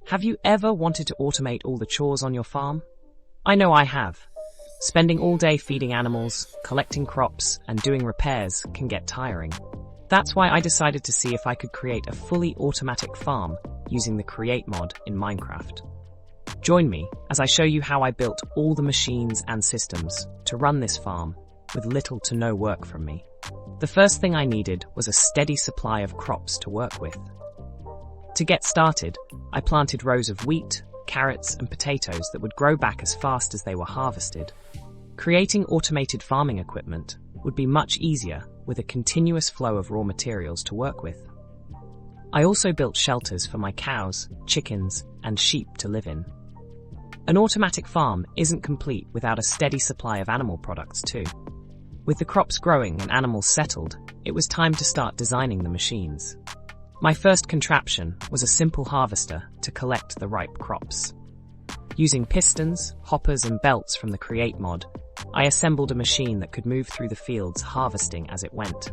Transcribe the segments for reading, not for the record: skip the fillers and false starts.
Have you ever wanted to automate all the chores on your farm? I know I have. Spending all day feeding animals, collecting crops, and doing repairs can get tiring. That's why I decided to see if I could create a fully automatic farm using the Create mod in Minecraft. Join me as I show you how I built all the machines and systems to run this farm with little to no work from me. The first thing I needed was a steady supply of crops to work with. To get started, I planted rows of wheat, carrots, and potatoes that would grow back as fast as they were harvested. Creating automated farming equipment would be much easier with a continuous flow of raw materials to work with. I also built shelters for my cows, chickens, and sheep to live in. An automatic farm isn't complete without a steady supply of animal products too. With the crops growing and animals settled, it was time to start designing the machines. My first contraption was a simple harvester to collect the ripe crops. Using pistons, hoppers, and belts from the Create mod, I assembled a machine that could move through the fields harvesting as it went.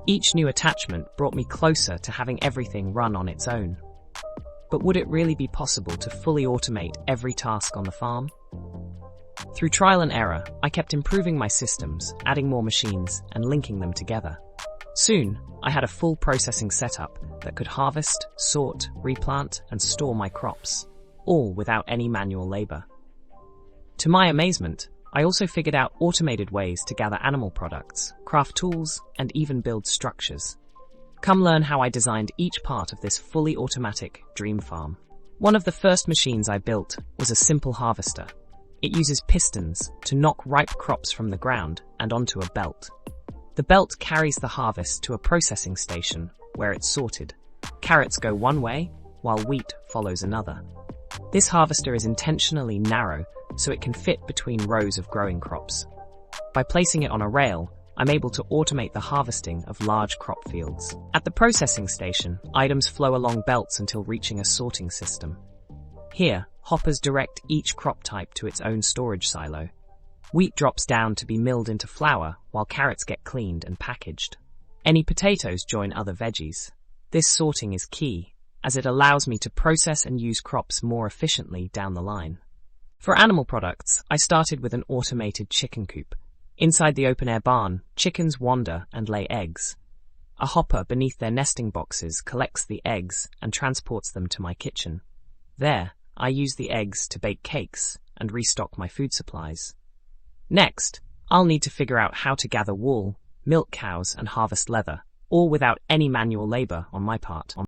Each new attachment brought me closer to having everything run on its own. But would it really be possible to fully automate every task on the farm? Through trial and error, I kept improving my systems, adding more machines, and linking them together. Soon, I had a full processing setup that could harvest, sort, replant, and store my crops, all without any manual labor. To my amazement, I also figured out automated ways to gather animal products, craft tools, and even build structures. Come learn how I designed each part of this fully automatic dream farm. One of the first machines I built was a simple harvester. It uses pistons to knock ripe crops from the ground and onto a belt. The belt carries the harvest to a processing station where it's sorted. Carrots go one way, while wheat follows another. This harvester is intentionally narrow so it can fit between rows of growing crops. By placing it on a rail, I'm able to automate the harvesting of large crop fields. At the processing station, items flow along belts until reaching a sorting system. Here, hoppers direct each crop type to its own storage silo. Wheat drops down to be milled into flour, while carrots get cleaned and packaged. Any potatoes join other veggies. This sorting is key, as it allows me to process and use crops more efficiently down the line. For animal products, I started with an automated chicken coop. Inside the open-air barn, chickens wander and lay eggs. A hopper beneath their nesting boxes collects the eggs and transports them to my kitchen. There, I use the eggs to bake cakes and restock my food supplies. Next, I'll need to figure out how to gather wool, milk cows, and harvest leather, all without any manual labor on my part.